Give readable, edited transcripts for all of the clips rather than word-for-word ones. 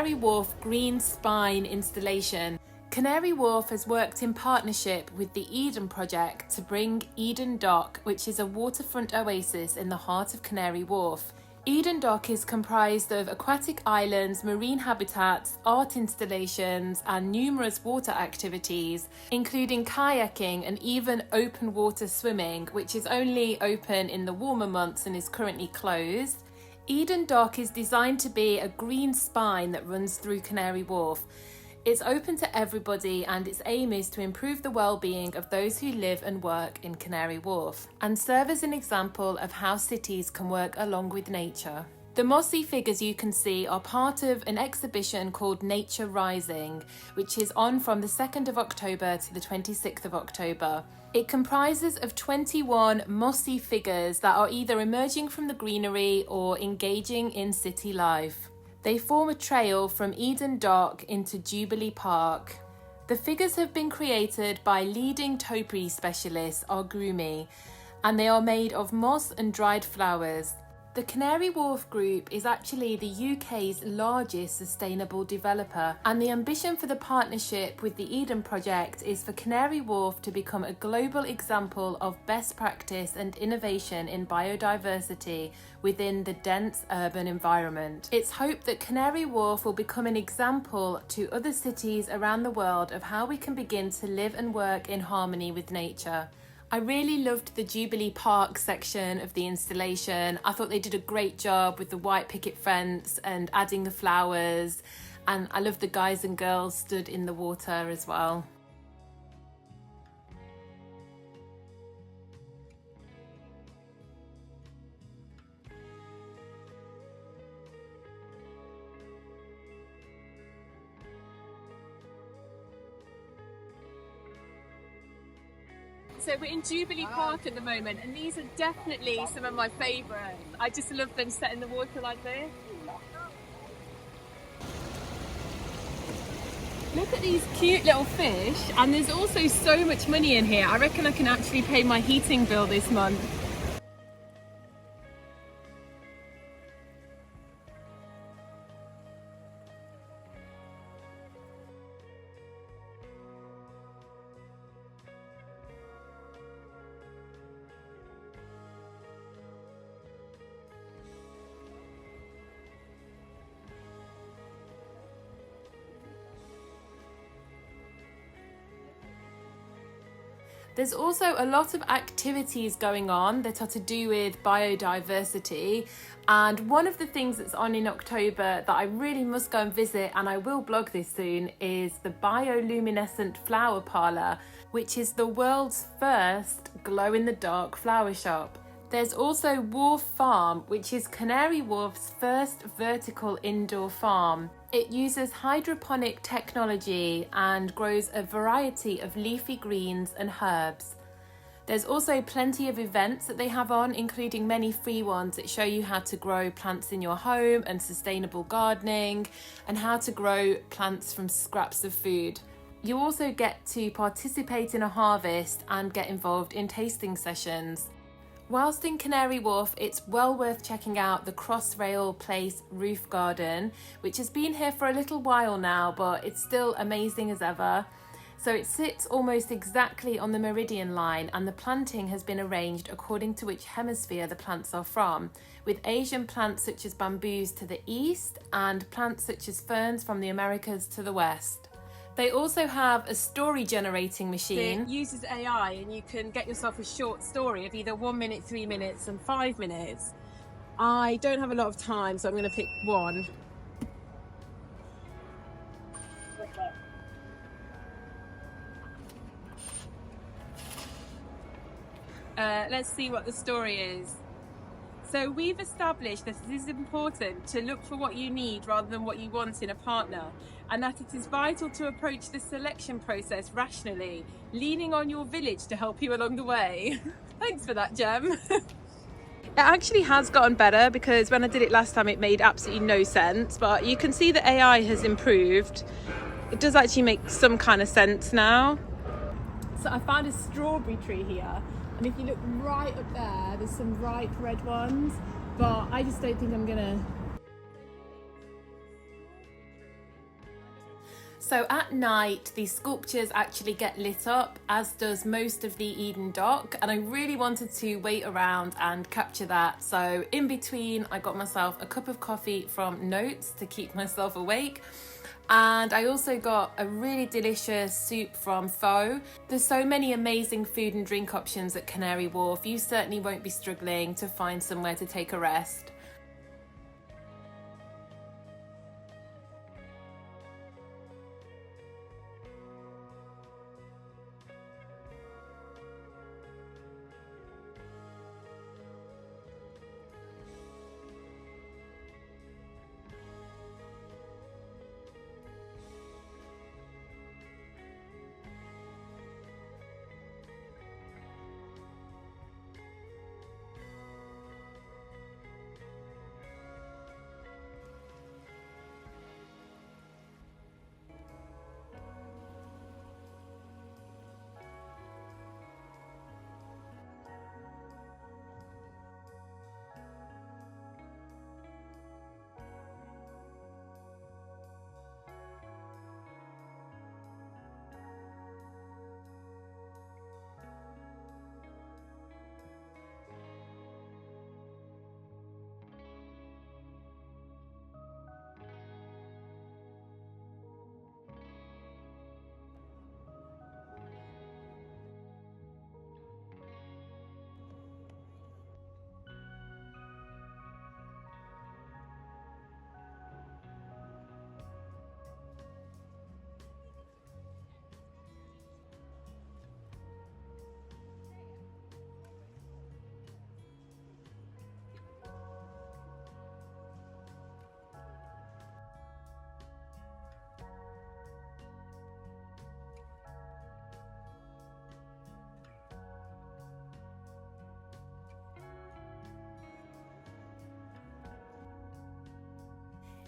Canary Wharf Green Spine installation. Canary Wharf has worked in partnership with the Eden Project to bring Eden Dock, which is a waterfront oasis in the heart of Canary Wharf. Eden Dock is comprised of aquatic islands, marine habitats, art installations and numerous water activities, including kayaking and even open water swimming, which is only open in the warmer months and is currently closed. Eden Dock is designed to be a green spine that runs through Canary Wharf. It's open to everybody and its aim is to improve the well-being of those who live and work in Canary Wharf and serve as an example of how cities can work along with nature. The mossy figures you can see are part of an exhibition called Nature Rising, which is on from the 2nd of October to the 26th of October. It comprises of 21 mossy figures that are either emerging from the greenery or engaging in city life. They form a trail from Eden Dock into Jubilee Park. The figures have been created by leading topiary specialist Agrumi, and they are made of moss and dried flowers. The Canary Wharf Group is actually the UK's largest sustainable developer, and the ambition for the partnership with the Eden Project is for Canary Wharf to become a global example of best practice and innovation in biodiversity within the dense urban environment. It's hoped that Canary Wharf will become an example to other cities around the world of how we can begin to live and work in harmony with nature. I really loved the Jubilee Park section of the installation. I thought they did a great job with the white picket fence and adding the flowers, and I loved the guys and girls stood in the water as well. So we're in Jubilee Park at the moment, and these are definitely some of my favourites. I just love them set in the water like this. Look at these cute little fish, and there's also so much money in here. I reckon I can actually pay my heating bill this month. There's also a lot of activities going on that are to do with biodiversity, and one of the things that's on in October that I really must go and visit, and I will blog this soon, is the bioluminescent flower parlour, which is the world's first glow-in-the-dark flower shop. There's also Wharf Farm, which is Canary Wharf's first vertical indoor farm. It uses hydroponic technology and grows a variety of leafy greens and herbs. There's also plenty of events that they have on, including many free ones that show you how to grow plants in your home and sustainable gardening, and how to grow plants from scraps of food. You also get to participate in a harvest and get involved in tasting sessions. Whilst in Canary Wharf, it's well worth checking out the Crossrail Place roof garden, which has been here for a little while now, but it's still amazing as ever. So it sits almost exactly on the meridian line, and the planting has been arranged according to which hemisphere the plants are from, with Asian plants such as bamboos to the east and plants such as ferns from the Americas to the west. They also have a story generating machine. It uses AI, and you can get yourself a short story of either 1 minute, 3 minutes and 5 minutes. I don't have a lot of time, so I'm going to pick one. Let's see what the story is. So we've established that it is important to look for what you need rather than what you want in a partner, and that it is vital to approach the selection process rationally, leaning on your village to help you along the way. Thanks for that, Jem. It actually has gotten better, because when I did it last time it made absolutely no sense, but you can see that AI has improved. It does actually make some kind of sense now. So I found a strawberry tree here, and if you look right up there, there's some ripe red ones, but I just don't think I'm gonna So at night, these sculptures actually get lit up, as does most of the Eden Dock, and I really wanted to wait around and capture that. So in between, I got myself a cup of coffee from Notes to keep myself awake. And I also got a really delicious soup from Pho. There's so many amazing food and drink options at Canary Wharf. You certainly won't be struggling to find somewhere to take a rest.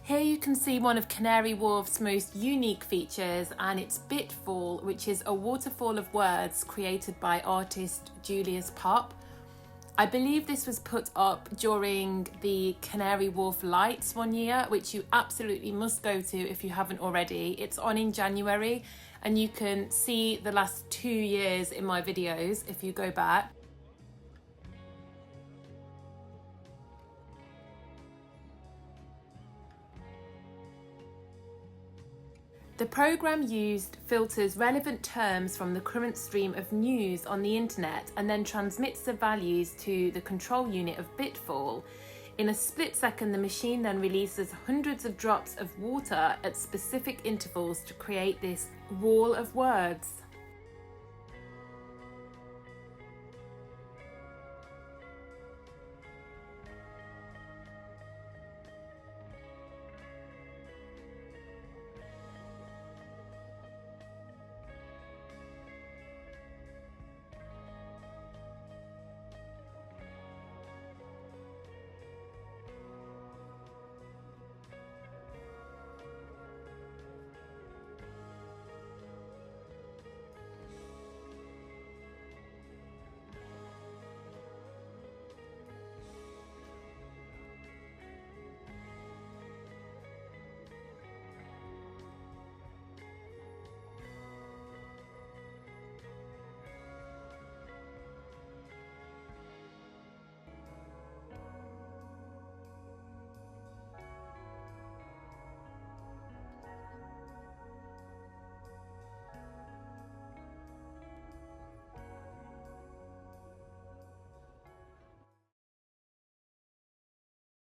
Here you can see one of Canary Wharf's most unique features, and it's Bit.Fall, which is a waterfall of words created by artist Julius Pop. I believe this was put up during the Canary Wharf Lights one year, which you absolutely must go to if you haven't already. It's on in January, and you can see the last 2 years in my videos if you go back. The programme used filters relevant terms from the current stream of news on the internet and then transmits the values to the control unit of Bit.Fall. In a split second, the machine then releases hundreds of drops of water at specific intervals to create this wall of words.